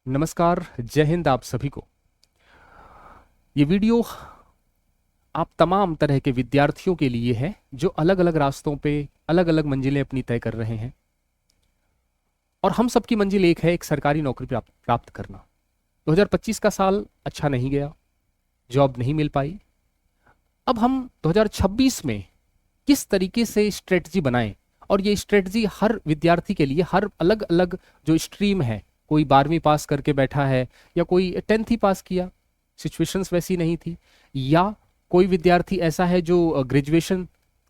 नमस्कार, जय हिंद आप सभी को। ये वीडियो आप तमाम तरह के विद्यार्थियों के लिए है जो अलग अलग रास्तों पे अलग अलग मंजिलें अपनी तय कर रहे हैं। और हम सबकी मंजिल एक है, एक सरकारी नौकरी प्राप्त करना। 2025 का साल अच्छा नहीं गया, जॉब नहीं मिल पाई। अब हम 2026 में किस तरीके से स्ट्रेटजी बनाएं, और ये स्ट्रेटजी हर विद्यार्थी के लिए हर अलग अलग जो स्ट्रीम है, कोई 12वीं पास करके बैठा है या कोई 10th ही पास किया, सिचुएशंस वैसी नहीं थी, या कोई विद्यार्थी ऐसा है जो ग्रेजुएशन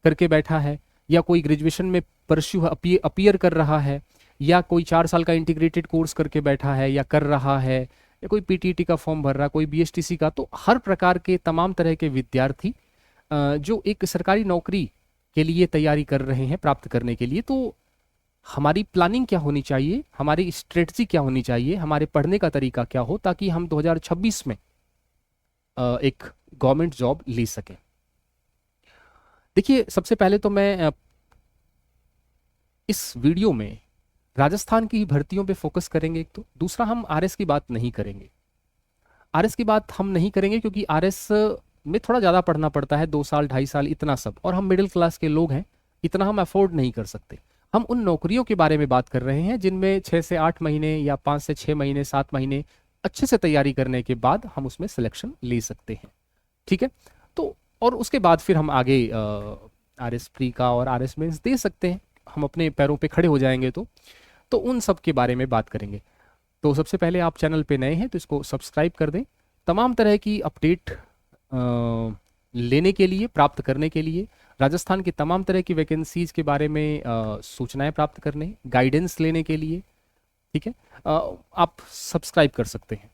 करके बैठा है, या कोई ग्रेजुएशन में परस्यू अपीयर कर रहा है, या कोई 4 साल का इंटीग्रेटेड कोर्स करके बैठा है या कर रहा है, या कोई पीटीटी का फॉर्म भर रहा, कोई बीएसटीसी का। तो हर प्रकार के तमाम तरह के विद्यार्थी जो एक सरकारी नौकरी के लिए तैयारी कर रहे हैं प्राप्त करने के लिए, तो हमारी प्लानिंग क्या होनी चाहिए, हमारी स्ट्रेटजी क्या होनी चाहिए, हमारे पढ़ने का तरीका क्या हो, ताकि हम 2026 में एक गवर्नमेंट जॉब ले सकें। देखिए, सबसे पहले तो मैं इस वीडियो में राजस्थान की ही भर्तियों पे फोकस करेंगे। एक तो दूसरा, हम आरएस की बात नहीं करेंगे। आरएस की बात हम नहीं करेंगे क्योंकि आरएस में थोड़ा ज़्यादा पढ़ना पड़ता है, 2 साल 2.5 साल इतना सब, और हम मिडिल क्लास के लोग हैं, इतना हम अफोर्ड नहीं कर सकते। हम उन नौकरियों के बारे में बात कर रहे हैं जिनमें 6 से 8 महीने या 5 से 6 महीने 7 महीने अच्छे से तैयारी करने के बाद हम उसमें सिलेक्शन ले सकते हैं। ठीक है, तो और उसके बाद फिर हम आगे आरएस प्री का और आरएस मेंस दे सकते हैं, हम अपने पैरों पे खड़े हो जाएंगे। तो उन सब के बारे में बात करेंगे। तो सबसे पहले, आप चैनल पे नए हैं तो इसको सब्सक्राइब कर दें। तमाम तरह की अपडेट लेने के लिए, प्राप्त करने के लिए, राजस्थान की तमाम तरह की वैकेंसीज के बारे में सूचनाएं प्राप्त करने, गाइडेंस लेने के लिए, ठीक है, आप सब्सक्राइब कर सकते हैं।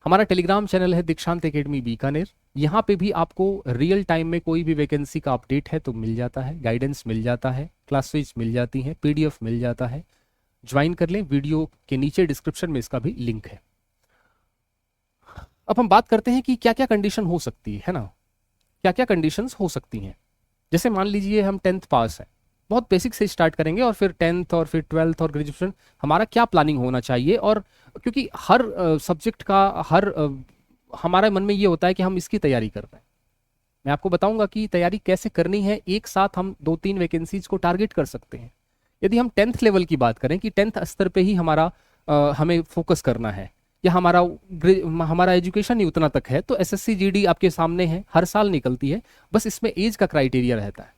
हमारा टेलीग्राम चैनल है दीक्षांत एकेडमी बीकानेर। यहाँ पे भी आपको रियल टाइम में कोई भी वैकेंसी का अपडेट है तो मिल जाता है, गाइडेंस मिल जाता है, क्लासेज मिल जाती हैं, पीडीएफ मिल जाता है। ज्वाइन कर लें, वीडियो के नीचे डिस्क्रिप्शन में इसका भी लिंक है। अब हम बात करते हैं कि क्या क्या कंडीशन हो सकती है ना, क्या क्या कंडीशंस हो सकती हैं। जैसे मान लीजिए हम 10th पास है, बहुत बेसिक से स्टार्ट करेंगे, और फिर 10th और फिर 12th और ग्रेजुएशन, हमारा क्या प्लानिंग होना चाहिए। और क्योंकि हर सब्जेक्ट का हर हमारे मन में ये होता है कि हम इसकी तैयारी कर रहे हैं। मैं आपको बताऊंगा कि तैयारी कैसे करनी है। एक साथ हम 2-3 वैकेंसीज को टारगेट कर सकते हैं। यदि हम 10th लेवल की बात करें कि 10th स्तर पे ही हमारा हमें फोकस करना है, या हमारा एजुकेशन ही उतना तक है, तो एसएससी जीडी आपके सामने है, हर साल निकलती है। बस इसमें एज का क्राइटेरिया रहता है,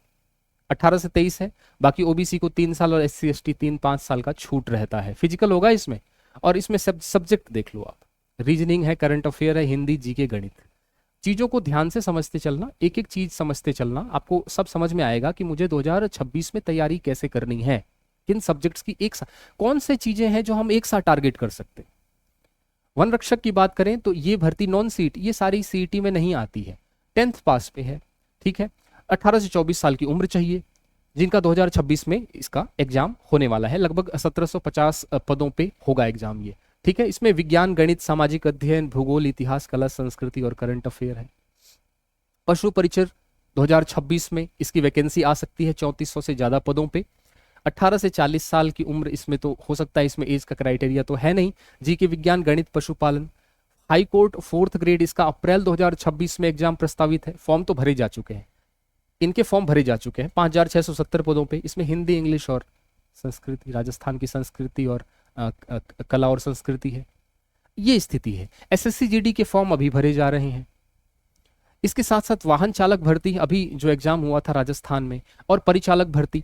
18 से 23 है। बाकी ओबीसी को 3 साल और एससी एसटी 3-5 साल का छूट रहता है। फिजिकल होगा इसमें, और इसमें सब्जेक्ट देख लो आप, रीजनिंग है, करंट अफेयर है, हिंदी, जीके, गणित। चीज़ों को ध्यान से समझते चलना, एक एक चीज़ समझते चलना, आपको सब समझ में आएगा कि मुझे 2026 में तैयारी कैसे करनी है, किन सब्जेक्ट्स की एक साथ, कौन से चीज़ें हैं जो हम एक साथ टारगेट कर सकते हैं। वन रक्षक की बात करें तो ये भर्ती नॉन सीट, ये सारी सीईटी में नहीं आती है, 10th पास पे है, ठीक है। 18 से 24 साल की उम्र चाहिए, जिनका 2026 में इसका एग्जाम होने वाला है। लगभग 1750 पदों पे होगा एग्जाम ये, ठीक है। इसमें विज्ञान, गणित, सामाजिक अध्ययन, भूगोल, इतिहास, कला, संस्कृति और करंट अफेयर है। पशु परिचर 2026 में इसकी वैकेंसी आ सकती है 3400 से ज़्यादा पदों पे। 18 से 40 साल की उम्र इसमें तो हो सकता है, इसमें एज का क्राइटेरिया तो है नहीं। जीके, विज्ञान, गणित, पशुपालन। हाई कोर्ट 4th ग्रेड, इसका अप्रैल 2026 में एग्जाम प्रस्तावित है। फॉर्म तो भरे जा चुके हैं, इनके फॉर्म भरे जा चुके हैं 5670 पदों पे। इसमें हिंदी, इंग्लिश और संस्कृति, राजस्थान की संस्कृति और कला और संस्कृति है, ये स्थिति है। एसएससी जीडी के फॉर्म अभी भरे जा रहे हैं। इसके साथ साथ वाहन चालक भर्ती, अभी जो एग्जाम हुआ था राजस्थान में, और परिचालक भर्ती,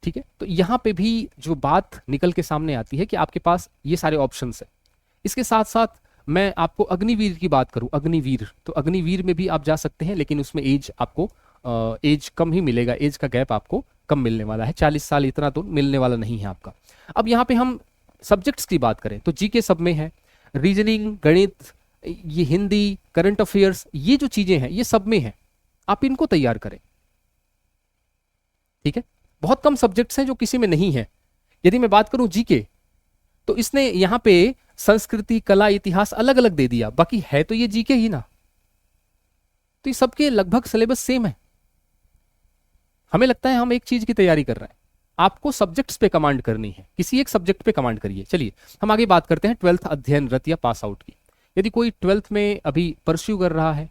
ठीक है। तो यहाँ पे भी जो बात निकल के सामने आती है कि आपके पास ये सारे ऑप्शंस है। इसके साथ साथ मैं आपको अग्निवीर की बात करूं, अग्निवीर, तो अग्निवीर में भी आप जा सकते हैं, लेकिन उसमें एज आपको एज कम ही मिलेगा, एज का गैप आपको कम मिलने वाला है, 40 साल इतना तो मिलने वाला नहीं है आपका। अब यहाँ पे हम सब्जेक्ट्स की बात करें तो जीके सब में है, रीजनिंग, गणित, ये हिंदी, करंट अफेयर्स, ये जो चीजें हैं ये सब में है, आप इनको तैयार करें, ठीक है। बहुत कम सब्जेक्ट्स हैं जो किसी में नहीं है। यदि मैं बात करूं जीके, तो इसने यहाँ पे संस्कृति, कला, इतिहास अलग अलग दे दिया, बाकी है तो ये जीके ही ना। तो ये सबके लगभग सिलेबस सेम है। हमें लगता है हम एक चीज की तैयारी कर रहे हैं, आपको सब्जेक्ट्स पे कमांड करनी है, किसी एक सब्जेक्ट पे कमांड करिए। चलिए हम आगे बात करते हैं 12th अध्ययनरत या पास आउट की। यदि कोई 12th में अभी परस्यू कर रहा है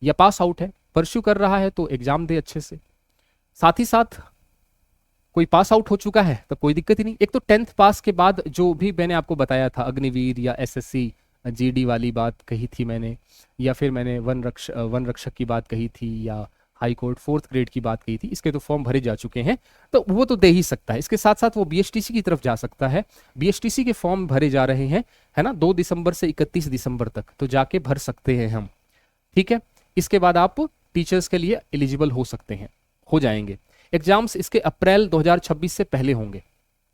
या पास आउट है, परस्यू कर रहा है तो एग्जाम दे अच्छे से, साथ ही साथ कोई पास आउट हो चुका है तो कोई दिक्कत ही नहीं। एक तो 10th पास के बाद जो भी मैंने आपको बताया था, अग्निवीर या एसएससी जीडी वाली बात कही थी मैंने, या फिर मैंने वन रक्षक की बात कही थी, या हाई कोर्ट 4th ग्रेड की बात कही थी, इसके तो फॉर्म भरे जा चुके हैं तो वो तो दे ही सकता है। इसके साथ साथ वो बीएचटीसी की तरफ जा सकता है, बीएचटीसी के फॉर्म भरे जा रहे हैं, है ना, 2 दिसंबर से 31 दिसंबर तक, तो जाके भर सकते हैं हम, ठीक है। इसके बाद आप टीचर्स के लिए एलिजिबल हो सकते हैं, हो जाएंगे। एग्जाम्स इसके अप्रैल 2026 से पहले होंगे।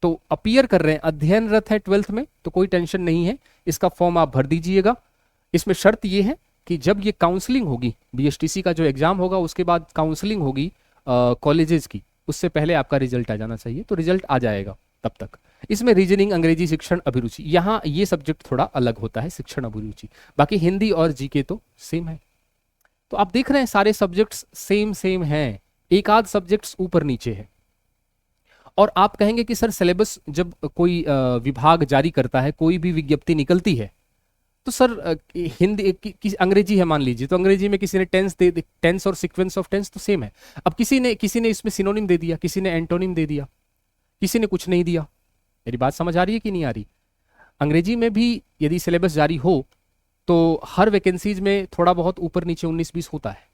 तो अपीयर कर रहे हैं, अध्ययनरत है 12th में, तो कोई टेंशन नहीं है, इसका फॉर्म आप भर दीजिएगा। इसमें शर्त ये है कि जब ये काउंसलिंग होगी, बीएचटीसी का जो एग्जाम होगा उसके बाद काउंसलिंग होगी कॉलेजेस की, उससे पहले आपका रिजल्ट आ जाना चाहिए, तो रिजल्ट आ जाएगा तब तक। इसमें रीजनिंग, अंग्रेजी, शिक्षण अभिरुचि, यहाँ ये सब्जेक्ट थोड़ा अलग होता है, शिक्षण अभिरुचि। बाकी हिंदी और जीके तो सेम है। तो आप देख रहे हैं सारे सब्जेक्ट्स सेम सेम हैं, एक आध सब्जेक्ट्स ऊपर नीचे है। और आप कहेंगे कि सर सिलेबस जब कोई विभाग जारी करता है, कोई भी विज्ञप्ति निकलती है, तो सर हिंदी अंग्रेजी है मान लीजिए, तो अंग्रेजी में किसी ने टेंस और सीक्वेंस ऑफ टेंस तो सेम है। अब किसी ने इसमें सिनोनिम दे दिया, किसी ने एंटोनिम दे दिया, किसी ने कुछ नहीं दिया। मेरी बात समझ आ रही है कि नहीं आ रही? अंग्रेजी में भी यदि सिलेबस जारी हो तो हर वैकेंसीज में थोड़ा बहुत ऊपर नीचे 19-20 होता है,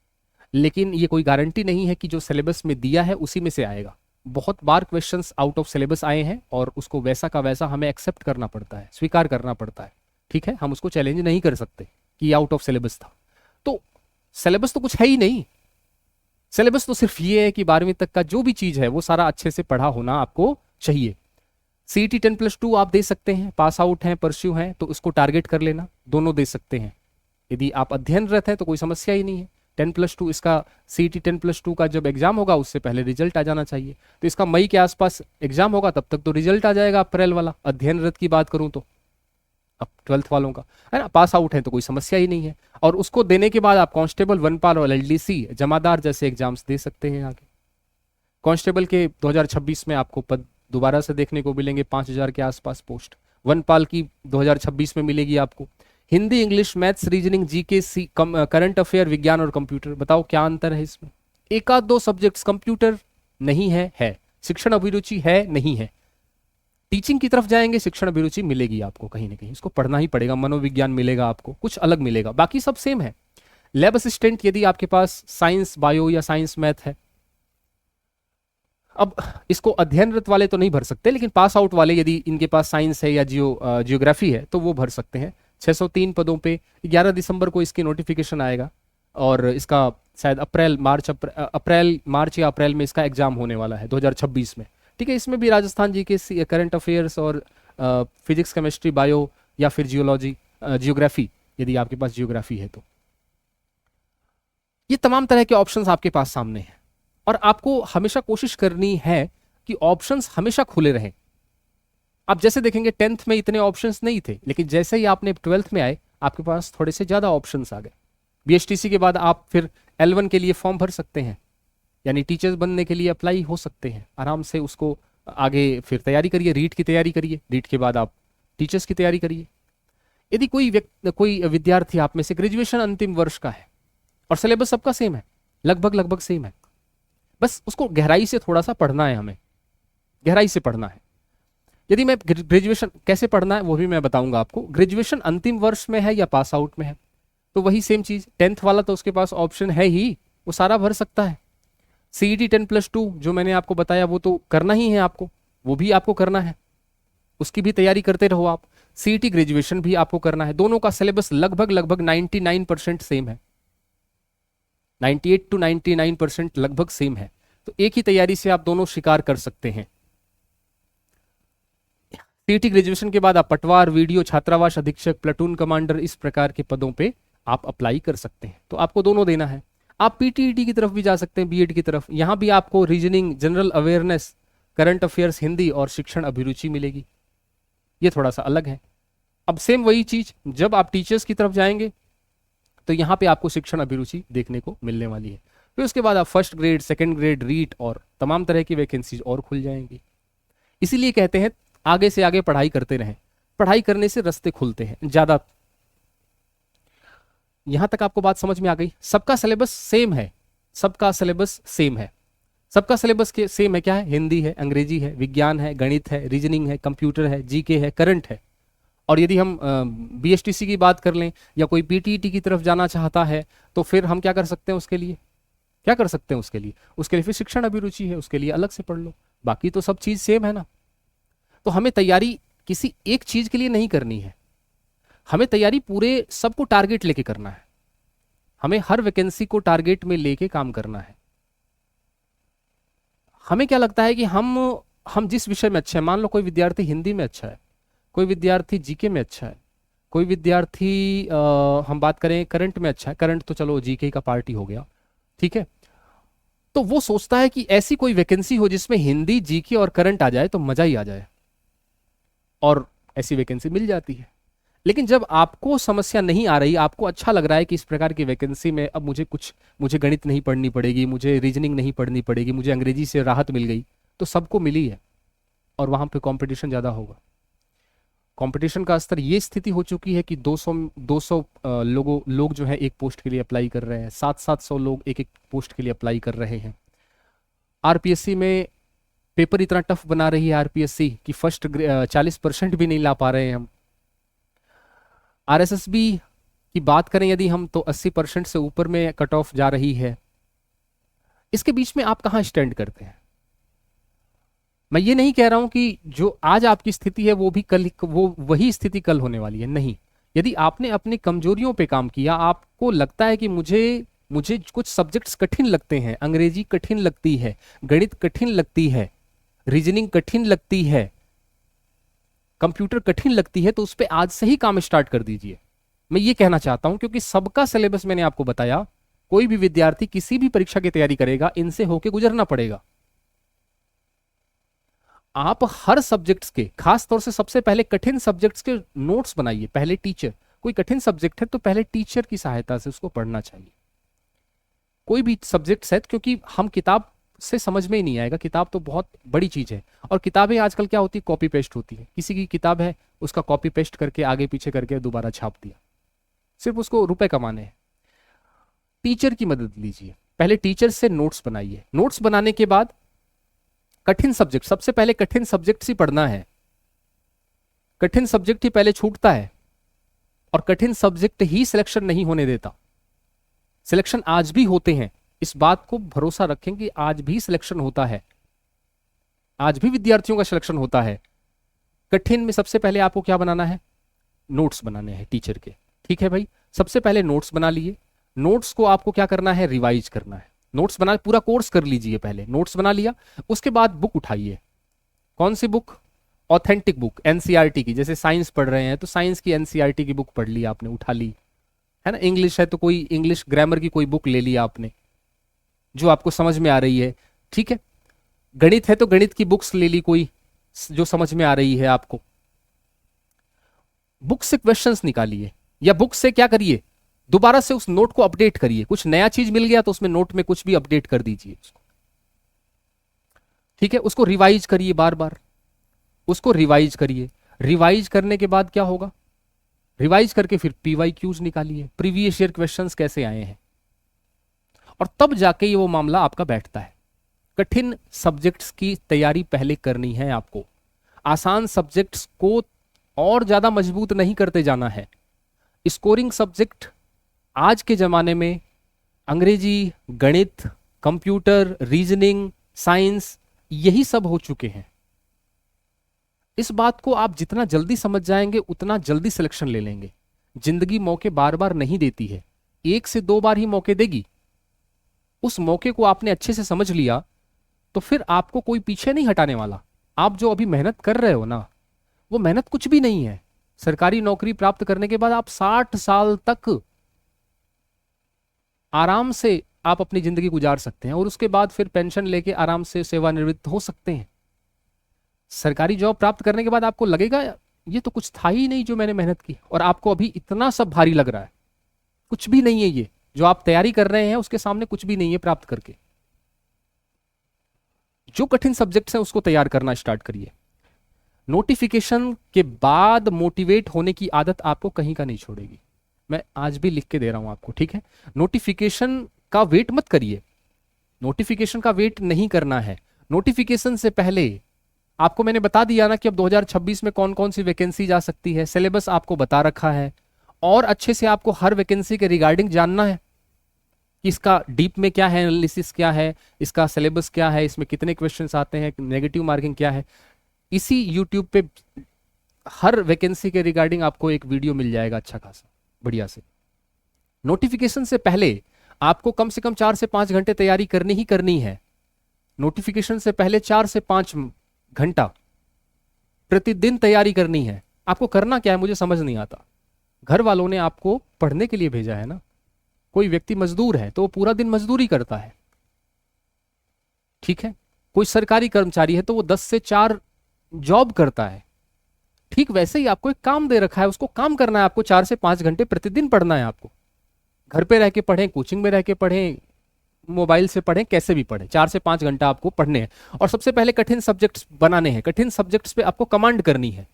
लेकिन ये कोई गारंटी नहीं है कि जो सिलेबस में दिया है उसी में से आएगा। बहुत बार क्वेश्चंस आउट ऑफ सिलेबस आए हैं और उसको वैसा का वैसा हमें एक्सेप्ट करना पड़ता है, स्वीकार करना पड़ता है, ठीक है। हम उसको चैलेंज नहीं कर सकते कि आउट ऑफ सिलेबस था। तो सिलेबस तो कुछ है ही नहीं, सिलेबस तो सिर्फ ये है कि 12वीं तक का जो भी चीज है वो सारा अच्छे से पढ़ा होना आपको चाहिए। CET 10+2 आप दे सकते हैं, पास आउट हैं, परस्यू हैं, तो उसको टारगेट कर लेना, दोनों दे सकते हैं। यदि आप अध्ययनरत हैं तो कोई समस्या ही नहीं है। 10+2 इसका CET 10+2 का जब एग्जाम होगा उससे पहले रिजल्ट आ जाना चाहिए, तो इसका मई के आसपास एग्जाम होगा, तब तक तो रिजल्ट आ जाएगा अप्रैल वाला। अध्ययनरत की बात करूं तो अब 12th वालों का है ना, पास आउट है तो कोई समस्या ही नहीं है। और उसको देने के बाद आप कांस्टेबल, वनपाल और LDC जमादार जैसे एग्जाम्स दे सकते हैं आगे। कांस्टेबल के 2026 में आपको पद दोबारा से देखने को मिलेंगे, 5000 के आसपास पोस्ट। वनपाल की 2026 में मिलेगी आपको। Hindi, English, maths, reasoning, GK, current affair, विज्ञान और कंप्यूटर, बताओ क्या अंतर है इसमें? एक आध दो सब्जेक्ट्स, कंप्यूटर नहीं है, शिक्षण अभिरुचि है, नहीं है। टीचिंग की तरफ जाएंगे, शिक्षण अभिरुचि मिलेगी आपको कहीं ना कहीं, इसको पढ़ना ही पड़ेगा। मनोविज्ञान मिलेगा आपको, कुछ अलग मिलेगा, बाकी सब सेम है। लैब असिस्टेंट यदि आपके पास साइंस, बायो या साइंस मैथ है, अब इसको अध्ययनरत वाले तो नहीं भर सकते, लेकिन पास आउट वाले यदि इनके पास साइंस है या जियोग्राफी है तो वो भर सकते हैं। 603 पदों पे 11 दिसंबर को इसकी नोटिफिकेशन आएगा और इसका शायद अप्रैल मार्च या अप्रैल में इसका एग्जाम होने वाला है 2026 में, ठीक है। इसमें भी राजस्थान जीके, करंट अफेयर्स और फिजिक्स, केमिस्ट्री, बायो या फिर जियोग्राफी, यदि आपके पास जियोग्राफी है तो। ये तमाम तरह के ऑप्शंस आपके पास सामने हैं और आपको हमेशा कोशिश करनी है कि ऑप्शंस हमेशा खुले रहें। आप जैसे देखेंगे 10th में इतने ऑप्शंस नहीं थे, लेकिन जैसे ही आपने 12th में आए आपके पास थोड़े से ज्यादा ऑप्शंस आ गए। बीएचटीसी के बाद आप फिर L1 के लिए फॉर्म भर सकते हैं, यानी टीचर्स बनने के लिए अप्लाई हो सकते हैं आराम से। उसको आगे फिर तैयारी करिए, रीट की तैयारी करिए, रीट के बाद आप टीचर्स की तैयारी करिए। यदि कोई विद्यार्थी आप में से ग्रेजुएशन अंतिम वर्ष का है और सिलेबस सबका सेम है, लगभग सेम है, बस उसको गहराई से थोड़ा सा पढ़ना है, हमें गहराई से पढ़ना है। यदि मैं ग्रेजुएशन कैसे पढ़ना है वो भी मैं बताऊंगा आपको। ग्रेजुएशन अंतिम वर्ष में है या पास आउट में है तो वही सेम चीज, 10th वाला तो उसके पास ऑप्शन है ही, वो सारा भर सकता है। CET 10+2 जो मैंने आपको बताया वो तो करना ही है आपको, वो भी आपको करना है, उसकी भी तैयारी करते रहो आप। CET ग्रेजुएशन भी आपको करना है। दोनों का सिलेबस लगभग 99% सेम है, 98 to 99% लगभग सेम है, तो एक ही तैयारी से आप दोनों शिकार कर सकते हैं। CET ग्रेजुएशन के बाद आप पटवार, वीडियो, छात्रावास अधीक्षक, प्लेटून कमांडर, इस प्रकार के पदों पे आप अप्लाई कर सकते हैं। तो आपको दोनों देना है। आप PTET की तरफ भी जा सकते हैं, बीएड की तरफ। यहां भी आपको reasoning, general awareness, current affairs, Hindi और शिक्षण अभिरुचि मिलेगी। ये थोड़ा सा अलग है। अब सेम वही चीज जब आप टीचर्स की तरफ जाएंगे तो यहाँ पे आपको शिक्षण अभिरुचि देखने को मिलने वाली है। फिर उसके बाद आप first grade, second grade, REET और तमाम तरह की वैकेंसीज और खुल जाएंगी। इसीलिए कहते हैं आगे से आगे पढ़ाई करते रहें, पढ़ाई करने से रास्ते खुलते हैं ज्यादा। यहां तक आपको बात समझ में आ गई? सबका सिलेबस सेम है, सबका सिलेबस सेम है। सबका सिलेबस के सेम है, क्या है? हिंदी है, अंग्रेजी है, विज्ञान है, गणित है, रीजनिंग है, कंप्यूटर है, जीके है, करंट है। और यदि हम बीएसटीसी की बात कर लें या कोई पीटीईटी की तरफ जाना चाहता है तो फिर हम क्या कर सकते हैं उसके लिए? क्या कर सकते हैं उसके लिए? उसके लिए फिर शिक्षण अभिरुचि है, उसके लिए अलग से पढ़ लो। बाकी तो सब चीज सेम है ना। तो हमें तैयारी किसी एक चीज के लिए नहीं करनी है, हमें तैयारी पूरे सबको टारगेट लेके करना है। हमें हर वैकेंसी को टारगेट में लेके काम करना है। हमें क्या लगता है कि हम जिस विषय में अच्छे हैं, मान लो कोई विद्यार्थी हिंदी में अच्छा है, कोई विद्यार्थी जीके में अच्छा है, कोई विद्यार्थी हम बात करें करंट में अच्छा है, करंट तो चलो जीके का पार्ट ही हो गया, ठीक है। तो वो सोचता है कि ऐसी कोई वैकेंसी हो जिसमें हिंदी, जीके और करंट आ जाए तो मजा ही आ जाए, और ऐसी वैकेंसी मिल जाती है। लेकिन जब आपको समस्या नहीं आ रही, आपको अच्छा लग रहा है कि इस प्रकार की वैकेंसी में अब मुझे गणित नहीं पढ़नी पड़ेगी, मुझे रीजनिंग नहीं पढ़नी पड़ेगी, मुझे अंग्रेजी से राहत मिल गई, तो सबको मिली है और वहां पे कंपटीशन ज्यादा होगा। कंपटीशन का स्तर ये स्थिति हो चुकी है कि 200 लोग जो है एक पोस्ट के लिए अप्लाई कर रहे हैं, 700 लोग एक एक पोस्ट के लिए अप्लाई कर रहे हैं। आरपीएससी में पेपर इतना टफ बना रही है आरपीएससी कि फर्स्ट 40% भी नहीं ला पा रहे हैं हम। आरएसएसबी की बात करें यदि हम, तो 80% से ऊपर में कट ऑफ जा रही है। इसके बीच में आप कहां स्टैंड करते हैं? मैं ये नहीं कह रहा हूं कि जो आज आपकी स्थिति है वो भी कल, वो वही स्थिति कल होने वाली है, नहीं। यदि आपने अपनी कमजोरियों पे काम किया, आपको लगता है कि मुझे कुछ सब्जेक्ट्स कठिन लगते हैं, अंग्रेजी कठिन लगती है, गणित कठिन लगती है, रीजनिंग कठिन लगती है, कंप्यूटर कठिन लगती है, तो उस पर आज से ही काम स्टार्ट कर दीजिए। मैं ये कहना चाहता हूं क्योंकि सबका सिलेबस मैंने आपको बताया, कोई भी विद्यार्थी किसी भी परीक्षा की तैयारी करेगा इनसे होके गुजरना पड़ेगा। आप हर सब्जेक्ट्स के, खास तौर से सबसे पहले कठिन सब्जेक्ट्स के नोट्स बनाइए। पहले टीचर, कोई कठिन सब्जेक्ट है तो पहले टीचर की सहायता से उसको पढ़ना चाहिए। कोई भी सब्जेक्ट्स है, क्योंकि हम किताब से समझ में ही नहीं आएगा, किताब तो बहुत बड़ी चीज है। और किताबें आजकल क्या होती है, कॉपी पेस्ट होती है। किसी की किताब है, उसका कॉपी पेस्ट करके आगे पीछे करके दोबारा छाप दिया, सिर्फ उसको रुपए कमाने हैं। टीचर की मदद लीजिए, पहले टीचर से नोट्स बनाइए। नोट्स बनाने के बाद कठिन सब्जेक्ट, सबसे पहले कठिन सब्जेक्ट ही पढ़ना है। कठिन सब्जेक्ट ही पहले छूटता है और कठिन सब्जेक्ट ही सिलेक्शन नहीं होने देता। सिलेक्शन आज भी होते हैं, इस बात को भरोसा रखें कि आज भी सिलेक्शन होता है, आज भी विद्यार्थियों का सिलेक्शन होता है। कठिन में सबसे पहले आपको क्या बनाना है? नोट्स बनाने हैं टीचर के, ठीक है भाई। सबसे पहले नोट्स बना लिए। नोट्स को आपको क्या करना है? रिवाइज करना है। नोट्स बना, पूरा कोर्स कर लीजिए। पहले नोट्स बना लिया, उसके बाद बुक उठाइए। कौन सी बुक? ऑथेंटिक बुक, एनसीईआरटी की। जैसे साइंस पढ़ रहे हैं तो साइंस की एनसीईआरटी की बुक पढ़ ली आपने, उठा ली, है ना। इंग्लिश है तो कोई इंग्लिश ग्रामर की कोई बुक ले ली आपने जो आपको समझ में आ रही है, ठीक है। गणित है तो गणित की बुक्स ले ली कोई जो समझ में आ रही है आपको। बुक से क्वेश्चंस निकालिए, या बुक से क्या करिए, दोबारा से उस नोट को अपडेट करिए। कुछ नया चीज मिल गया तो उसमें नोट में कुछ भी अपडेट कर दीजिए उसको, ठीक है। उसको रिवाइज करिए, बार बार उसको रिवाइज करिए। रिवाइज करने के बाद क्या होगा? रिवाइज करके फिर पीवाईक्यूज निकालिए, प्रीवियस ईयर क्वेश्चंस कैसे आए हैं, और तब जाके ये वो मामला आपका बैठता है। कठिन सब्जेक्ट्स की तैयारी पहले करनी है आपको, आसान सब्जेक्ट्स को और ज्यादा मजबूत नहीं करते जाना है। स्कोरिंग सब्जेक्ट आज के जमाने में अंग्रेजी, गणित, कंप्यूटर, रीजनिंग, साइंस, यही सब हो चुके हैं। इस बात को आप जितना जल्दी समझ जाएंगे उतना जल्दी सिलेक्शन ले लेंगे। जिंदगी मौके बार बार नहीं देती है, 1 से 2 बार ही मौके देगी। उस मौके को आपने अच्छे से समझ लिया तो फिर आपको कोई पीछे नहीं हटाने वाला। आप जो अभी मेहनत कर रहे हो ना, वो मेहनत कुछ भी नहीं है। सरकारी नौकरी प्राप्त करने के बाद आप 60 साल तक आराम से आप अपनी जिंदगी गुजार सकते हैं, और उसके बाद फिर पेंशन लेके आराम से सेवानिवृत्त हो सकते हैं। सरकारी जॉब प्राप्त करने के बाद आपको लगेगा ये तो कुछ था ही नहीं जो मैंने मेहनत की, और आपको अभी इतना सब भारी लग रहा है। कुछ भी नहीं है, ये जो आप तैयारी कर रहे हैं उसके सामने कुछ भी नहीं है प्राप्त करके। जो कठिन सब्जेक्ट्स हैं उसको तैयार करना स्टार्ट करिए। नोटिफिकेशन के बाद मोटिवेट होने की आदत आपको कहीं का नहीं छोड़ेगी। मैं आज भी लिख के दे रहा हूं आपको, ठीक है। नोटिफिकेशन का वेट मत करिए, नोटिफिकेशन का वेट नहीं करना है। नोटिफिकेशन से पहले आपको मैंने बता दिया ना कि अब 2026 में कौन कौन सी वैकेंसी जा सकती है, सिलेबस आपको बता रखा है, और अच्छे से आपको हर वैकेंसी के रिगार्डिंग जानना है कि इसका डीप में क्या है, एनालिसिस क्या है, इसका सिलेबस क्या है, इसमें कितने क्वेश्चंस आते हैं, नेगेटिव मार्किंग क्या है। इसी यूट्यूब पे हर वैकेंसी के रिगार्डिंग आपको एक वीडियो मिल जाएगा अच्छा खासा बढ़िया से। नोटिफिकेशन से पहले आपको कम से कम 4 से 5 घंटे तैयारी करनी ही करनी है। नोटिफिकेशन से पहले 4 से 5 घंटा प्रतिदिन तैयारी करनी है। आपको करना क्या है मुझे समझ नहीं आता। घर वालों ने आपको पढ़ने के लिए भेजा है ना। कोई व्यक्ति मजदूर है तो वो पूरा दिन मजदूरी करता है, ठीक है। कोई सरकारी कर्मचारी है तो वो 10 से 4 जॉब करता है। ठीक वैसे ही आपको एक काम दे रखा है, उसको काम करना है। आपको 4 से 5 घंटे प्रतिदिन पढ़ना है। आपको घर पे रह के पढ़ें, कोचिंग में रह के पढ़ें, मोबाइल से पढ़ें, कैसे भी पढ़ें, 4 से 5 घंटा आपको पढ़ने हैं। और सबसे पहले कठिन सब्जेक्ट्स बनाने हैं। कठिन सब्जेक्ट्स पे आपको कमांड करनी है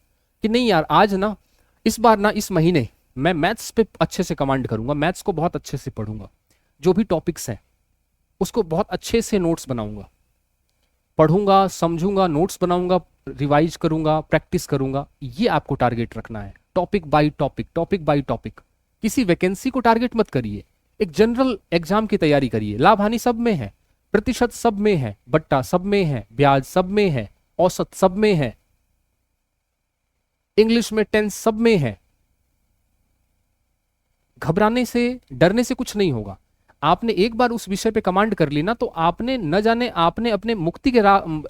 कि नहीं यार आज ना, इस बार ना, इस महीने मैं मैथ्स पे अच्छे से कमांड करूंगा, मैथ्स को बहुत अच्छे से पढ़ूंगा, जो भी टॉपिक्स हैं उसको बहुत अच्छे से नोट्स बनाऊंगा, पढ़ूंगा, समझूंगा, नोट्स बनाऊंगा, रिवाइज करूंगा, प्रैक्टिस करूंगा। ये आपको टारगेट रखना है, topic by topic, topic by topic. किसी वैकेंसी को टारगेट मत करिए, एक जनरल एग्जाम की तैयारी करिए। लाभ हानि सब में है, प्रतिशत सब में है, बट्टा सब में है, ब्याज सब में है, औसत सब में है, इंग्लिश में टेंस सब में है। घबराने से, डरने से कुछ नहीं होगा। आपने एक बार उस विषय पे कमांड कर ली ना, तो आपने न जाने आपने अपने मुक्ति के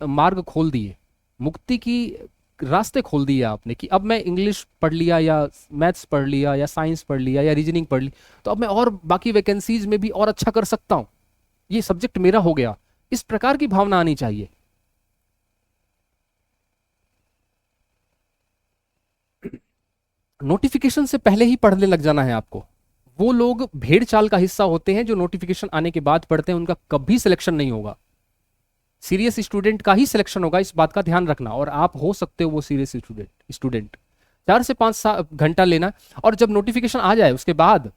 मार्ग खोल दिए, मुक्ति की रास्ते खोल दिए आपने कि अब मैं इंग्लिश पढ़ लिया या मैथ्स पढ़ लिया या साइंस पढ़ लिया या रीजनिंग पढ़ ली तो अब मैं और बाकी वैकेंसीज में भी और अच्छा कर सकता हूं, ये सब्जेक्ट मेरा हो गया। इस प्रकार की भावना आनी चाहिए। नोटिफिकेशन से पहले ही पढ़ने लग जाना है आपको। वो लोग भेड़ चाल का हिस्सा होते हैं जो नोटिफिकेशन आने के बाद पढ़ते हैं, उनका कभी सिलेक्शन नहीं होगा। सीरियस स्टूडेंट का ही सिलेक्शन होगा, इस बात का ध्यान रखना। और आप हो सकते हो वो सीरियस स्टूडेंट 4 से 5 घंटा लेना। और जब नोटिफिकेशन आ जाए उसके बाद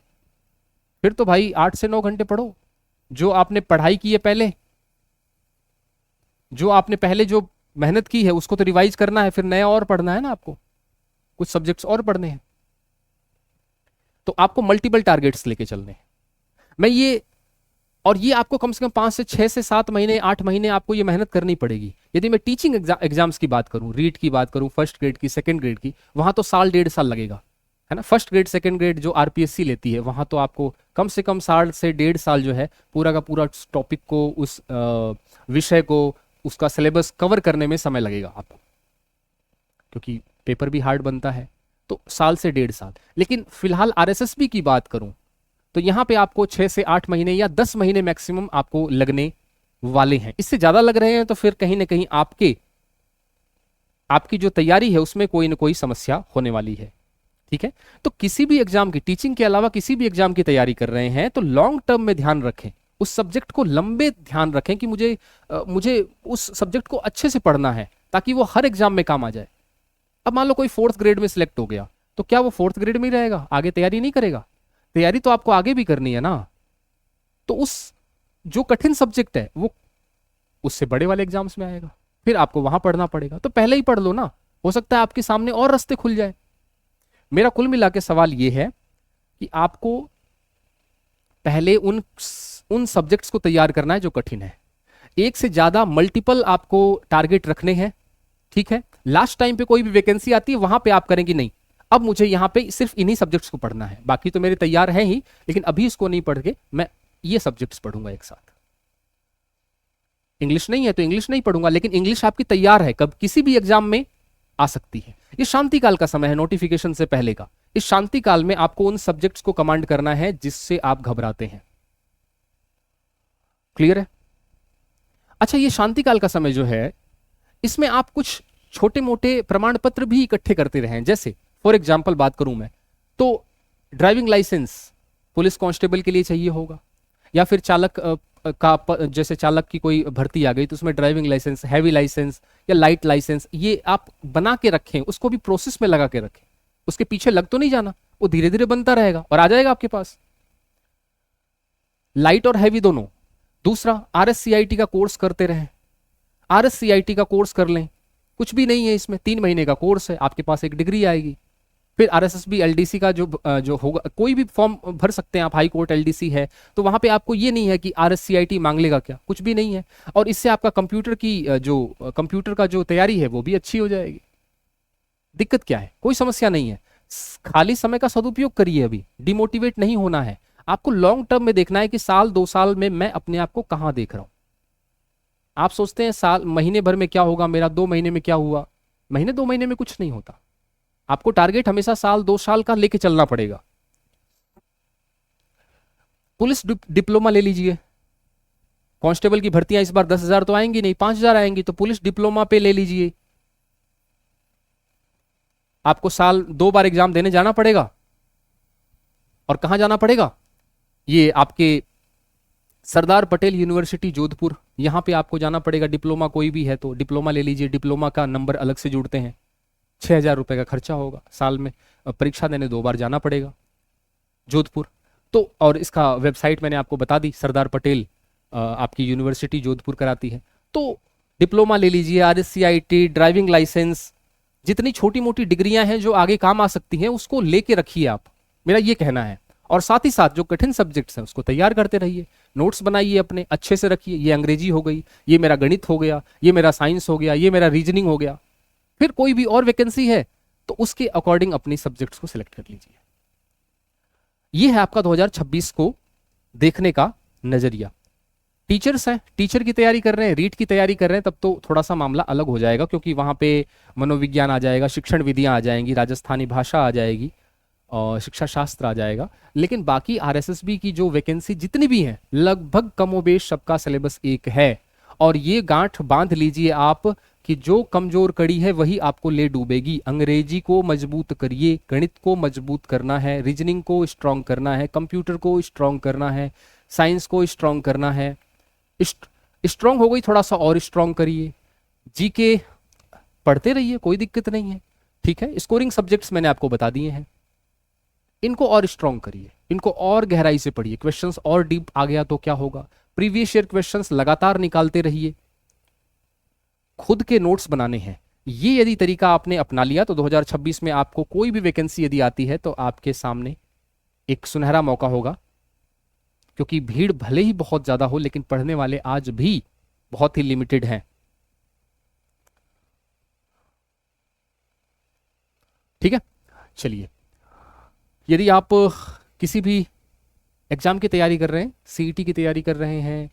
फिर तो भाई 8 से 9 घंटे पढ़ो। जो आपने पढ़ाई की है पहले, जो आपने पहले जो मेहनत की है उसको तो रिवाइज करना है, फिर नया और पढ़ना है ना, आपको कुछ सब्जेक्ट्स और पढ़ने हैं। तो आपको मल्टीपल टारगेट्स लेके चलने हैं। मैं ये, और ये आपको कम से कम 5 से 6 से 7 महीने 8 महीने आपको ये मेहनत करनी पड़ेगी। यदि मैं टीचिंग एग्जाम्स की बात करूं, रीट की बात करूं, फर्स्ट ग्रेड की, सेकंड ग्रेड की, वहां तो साल 1.5 साल लगेगा, है ना। फर्स्ट ग्रेड सेकंड ग्रेड जो आरपीएससी लेती है वहां तो आपको कम से कम साल से 1.5 साल जो है पूरा का पूरा टॉपिक को, उस विषय को, उसका सिलेबस कवर करने में समय लगेगा आपको, क्योंकि पेपर भी हार्ड बनता है। तो साल से 1.5 साल। लेकिन फिलहाल आरएसएसबी की बात करूं तो यहां पे आपको 6 से 8 महीने या 10 महीने मैक्सिमम आपको लगने वाले हैं। इससे ज्यादा लग रहे हैं तो फिर कहीं ना कहीं आपकी जो तैयारी है उसमें कोई ना कोई समस्या होने वाली है, ठीक है। तो किसी भी एग्जाम की, टीचिंग के अलावा किसी भी एग्जाम की तैयारी कर रहे हैं तो लॉन्ग टर्म में ध्यान रखें, उस सब्जेक्ट को लंबे ध्यान रखें कि मुझे उस सब्जेक्ट को अच्छे से पढ़ना है ताकि वो हर एग्जाम में काम आ जाए। अब मान लो कोई 4th ग्रेड में सिलेक्ट हो गया तो क्या वो 4th ग्रेड में ही रहेगा, आगे तैयारी नहीं करेगा? तैयारी तो आपको आगे भी करनी है ना। तो उस जो कठिन सब्जेक्ट है वो उससे बड़े वाले एग्जाम्स में आएगा, फिर आपको वहां पढ़ना पड़ेगा। तो पहले ही पढ़ लो ना, हो सकता है आपके सामने और रास्ते खुल जाए। मेरा कुल मिला के सवाल ये है कि आपको पहले उन सब्जेक्ट्स को तैयार करना है जो कठिन है। एक से ज्यादा मल्टीपल आपको टारगेट रखने हैं, ठीक है। लास्ट टाइम पे कोई भी वैकेंसी आती है वहां पे आप करेंगे नहीं, अब मुझे यहां पे सिर्फ इन्हीं सब्जेक्ट्स को पढ़ना है, बाकी तो मेरे तैयार हैं ही, लेकिन अभी इसको नहीं पढ़ के मैं ये सब्जेक्ट्स पढ़ूंगा एक साथ। इंग्लिश नहीं है तो इंग्लिश नहीं पढ़ूंगा, लेकिन इंग्लिश आपकी तैयार है, कब किसी भी एग्जाम में आ सकती है। ये शांति काल का समय है, नोटिफिकेशन से पहले का। इस शांति काल में आपको उन सब्जेक्ट्स को कमांड करना है जिससे आप घबराते हैं। क्लियर है? अच्छा, ये शांति काल का समय जो है इसमें आप कुछ छोटे मोटे प्रमाण पत्र भी इकट्ठे करते रहें। जैसे फॉर एग्जाम्पल बात करूं मैं तो ड्राइविंग लाइसेंस पुलिस कांस्टेबल के लिए चाहिए होगा, या फिर चालक जैसे चालक की कोई भर्ती आ गई तो उसमें ड्राइविंग लाइसेंस, हैवी लाइसेंस या लाइट लाइसेंस, ये आप बना के रखें, उसको भी प्रोसेस में लगा के रखें। उसके पीछे लग तो नहीं जाना, वो धीरे धीरे बनता रहेगा और आ जाएगा आपके पास, लाइट और हैवी दोनों। दूसरा, RSCIT का कोर्स करते रहें, RSCIT का कोर्स कर लें, कुछ भी नहीं है इसमें, 3 महीने का कोर्स है, आपके पास एक डिग्री आएगी। फिर RSSB LDC का जो होगा, कोई भी फॉर्म भर सकते हैं आप, हाई कोर्ट LDC है तो वहां पे आपको ये नहीं है कि RSCIT मांग लेगा क्या, कुछ भी नहीं है। और इससे आपका कंप्यूटर का जो तैयारी है वो भी अच्छी हो जाएगी। दिक्कत क्या है, कोई समस्या नहीं है। खाली समय का सदुपयोग करिए, अभी डिमोटिवेट नहीं होना है आपको, लॉन्ग टर्म में देखना है कि साल 2 साल में मैं अपने आप को कहां देख रहा हूं। आप सोचते हैं साल महीने भर में क्या होगा मेरा, 2 महीने में क्या हुआ, महीने 2 महीने में कुछ नहीं होता। आपको टारगेट हमेशा साल 2 साल का लेके चलना पड़ेगा। पुलिस डिप्लोमा ले लीजिए, कांस्टेबल की भर्तियां इस बार 10,000 तो आएंगी नहीं, 5,000 आएंगी, तो पुलिस डिप्लोमा पे ले लीजिए। आपको साल 2 बार एग्जाम देने जाना पड़ेगा, और कहां जाना पड़ेगा, ये आपके सरदार पटेल यूनिवर्सिटी जोधपुर, यहां पे आपको जाना पड़ेगा। डिप्लोमा कोई भी है तो डिप्लोमा ले लीजिए, डिप्लोमा का नंबर अलग से जुड़ते हैं, 6,000 रुपए का खर्चा होगा साल में, परीक्षा देने 2 बार जाना पड़ेगा जोधपुर। तो और इसका वेबसाइट मैंने आपको बता दी, सरदार पटेल आपकी यूनिवर्सिटी जोधपुर कराती है। तो डिप्लोमा ले लीजिए, RSCIT, ड्राइविंग लाइसेंस, जितनी छोटी मोटी डिग्रियां हैं जो आगे काम आ सकती हैं उसको लेके रखिए आप, मेरा ये कहना है। और साथ ही साथ जो कठिन सब्जेक्ट्स हैं उसको तैयार करते रहिए, नोट्स बनाइए अपने, अच्छे से रखिए। ये अंग्रेजी हो गई, ये मेरा गणित हो गया, ये मेरा साइंस हो गया, ये मेरा रीजनिंग हो गया। फिर कोई भी और वैकेंसी है तो उसके अकॉर्डिंग अपनी सब्जेक्ट्स को सिलेक्ट कर लीजिए। ये है आपका 2026 को देखने का नजरिया। टीचर्स हैं, टीचर की तैयारी कर रहे हैं, रीट की तैयारी कर रहे हैं, तब तो थोड़ा सा मामला अलग हो जाएगा, क्योंकि वहां पे मनोविज्ञान आ जाएगा, शिक्षण विधियां आ जाएंगी, राजस्थानी भाषा आ जाएगी और शिक्षा शास्त्र आ जाएगा। लेकिन बाकी RSSB की जो वैकेंसी जितनी भी हैं, लगभग कमोबेश सबका सिलेबस एक है। और ये गांठ बांध लीजिए आप कि जो कमजोर कड़ी है वही आपको ले डूबेगी। अंग्रेजी को मजबूत करिए, गणित को मजबूत करना है, रीजनिंग को स्ट्रांग करना है, कंप्यूटर को स्ट्रांग करना है, साइंस को स्ट्रांग करना है। स्ट्रांग हो गई, थोड़ा सा और स्ट्रांग करिए। जीके पढ़ते रहिए, कोई दिक्कत नहीं है, ठीक है। स्कोरिंग सब्जेक्ट्स मैंने आपको बता दिए हैं, इनको और स्ट्रांग करिए, इनको और गहराई से पढ़िए। क्वेश्चंस और डीप आ गया तो क्या होगा, प्रीवियस ईयर क्वेश्चंस लगातार निकालते रहिए, खुद के नोट्स बनाने हैं। ये यदि तरीका आपने अपना लिया तो 2026 में आपको कोई भी वैकेंसी यदि आती है तो आपके सामने एक सुनहरा मौका होगा। क्योंकि भीड़ भले ही बहुत ज्यादा हो, लेकिन पढ़ने वाले आज भी बहुत ही लिमिटेड हैं, ठीक है। चलिए, यदि आप किसी भी एग्जाम की तैयारी कर रहे हैं, CET की तैयारी कर रहे हैं,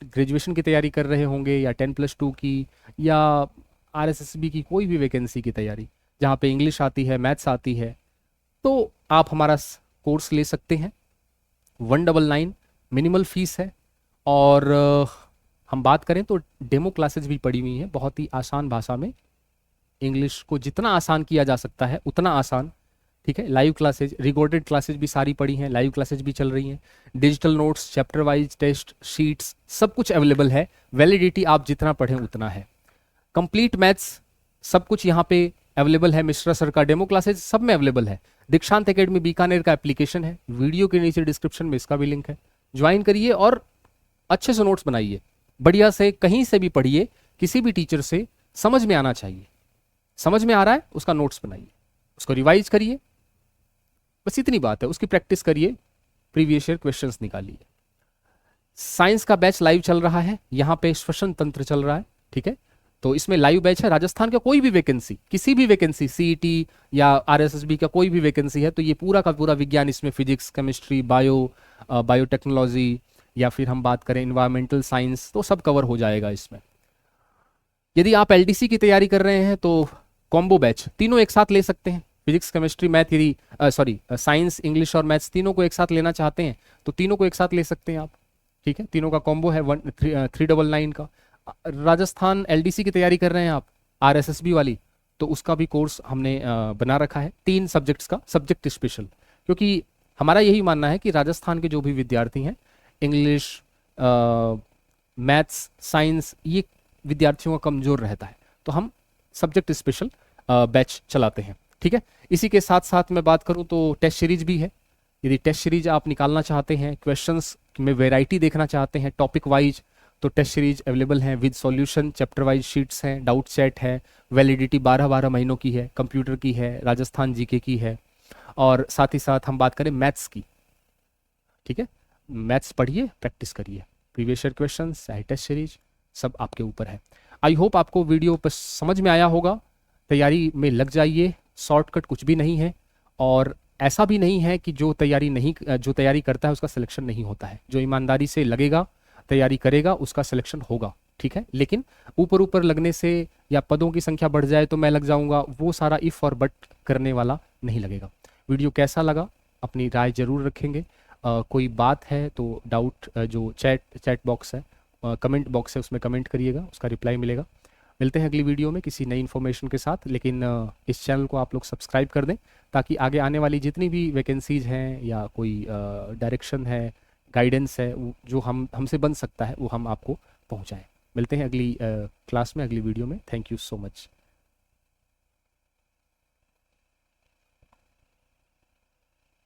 ग्रेजुएशन की तैयारी कर रहे होंगे, या 10+2 की, या RSSB की कोई भी वैकेंसी की तैयारी जहाँ पे इंग्लिश आती है, मैथ्स आती है, तो आप हमारा कोर्स ले सकते हैं। 199 मिनिमल फीस है। और हम बात करें तो डेमो क्लासेस भी पड़ी हुई हैं, बहुत ही आसान भाषा में। इंग्लिश को जितना आसान किया जा सकता है उतना आसान, ठीक है। लाइव क्लासेज, रिकॉर्डेड क्लासेज भी सारी पड़ी हैं, लाइव क्लासेज भी चल रही हैं, digital notes, chapter wise test sheets, सब कुछ अवेलेबल है। वैलिडिटी आप जितना पढ़ें उतना है। कंप्लीट मैथ्स सब कुछ यहाँ पे अवेलेबल है। मिश्रा सर का डेमो क्लासेज सब में अवेलेबल है। दीक्षांत एकेडमी बीकानेर का एप्लीकेशन है, वीडियो के नीचे डिस्क्रिप्शन में इसका भी लिंक है, ज्वाइन करिए और अच्छे से नोट्स बनाइए, बढ़िया से, कहीं से भी पढ़िए, किसी भी टीचर से समझ में आना चाहिए। समझ में आ रहा है उसका नोट्स बनाइए, उसको रिवाइज करिए, बस इतनी बात है। उसकी प्रैक्टिस करिए, प्रीवियस ईयर क्वेश्चंस निकालिए। साइंस का बैच लाइव चल रहा है, यहाँ पे श्वसन तंत्र चल रहा है, ठीक है। तो इसमें लाइव बैच है। राजस्थान का कोई भी वैकेंसी, किसी भी वैकेंसी, CET या RSSB का कोई भी वैकेंसी है तो ये पूरा का पूरा विज्ञान, इसमें फिजिक्स, केमिस्ट्री, बायोटेक्नोलॉजी, या फिर हम बात करें इन्वायरमेंटल साइंस, तो सब कवर हो जाएगा इसमें। यदि आप LDC की तैयारी कर रहे हैं तो कॉम्बो बैच, तीनों एक साथ ले सकते हैं। फिजिक्स, केमिस्ट्री, मैथ, यदि साइंस, इंग्लिश और मैथ्स तीनों को एक साथ लेना चाहते हैं तो तीनों को एक साथ ले सकते हैं आप, ठीक है। तीनों का कॉम्बो है 399 का। राजस्थान LDC की तैयारी कर रहे हैं आप, RSSB वाली, तो उसका भी कोर्स हमने बना रखा है, 3 सब्जेक्ट्स का, सब्जेक्ट स्पेशल। क्योंकि हमारा यही मानना है कि राजस्थान के जो भी विद्यार्थी हैं, इंग्लिश, मैथ्स साइंस ये विद्यार्थियों का कमज़ोर रहता है, तो हम सब्जेक्ट स्पेशल बैच चलाते हैं। ठीक है, इसी के साथ साथ मैं बात करूं तो टेस्ट सीरीज भी है। यदि टेस्ट सीरीज आप निकालना चाहते हैं, क्वेश्चंस में वैरायटी देखना चाहते हैं टॉपिक वाइज, तो टेस्ट सीरीज अवेलेबल हैं with solution, chapter wise sheets हैं, डाउट सेट है, वैलिडिटी 12-12 महीनों की है, कंप्यूटर की है, राजस्थान जीके की है, और साथ ही साथ हम बात करें मैथ्स की। ठीक है, मैथ्स पढ़िए, प्रैक्टिस करिए, प्रीवियस ईयर क्वेश्चन चाहे टेस्ट सीरीज सब आपके ऊपर है। आई होप आपको वीडियो पर समझ में आया होगा। तैयारी में लग जाइए, शॉर्टकट कुछ भी नहीं है, और ऐसा भी नहीं है कि जो तैयारी करता है उसका सिलेक्शन नहीं होता है। जो ईमानदारी से लगेगा, तैयारी करेगा, उसका सिलेक्शन होगा। ठीक है, लेकिन ऊपर ऊपर लगने से या पदों की संख्या बढ़ जाए तो मैं लग जाऊंगा, वो सारा इफ़ और बट करने वाला नहीं लगेगा। वीडियो कैसा लगा अपनी राय जरूर रखेंगे। कोई बात है तो डाउट जो चैट बॉक्स है, कमेंट बॉक्स है, उसमें कमेंट करिएगा, उसका रिप्लाई मिलेगा। मिलते हैं अगली वीडियो में किसी नई इन्फॉर्मेशन के साथ, लेकिन इस चैनल को आप लोग सब्सक्राइब कर दें ताकि आगे आने वाली जितनी भी वैकेंसीज हैं या कोई डायरेक्शन है, गाइडेंस है, जो हमसे बन सकता है वो हम आपको पहुंचाएं। मिलते हैं अगली क्लास में, अगली वीडियो में। Thank you so much.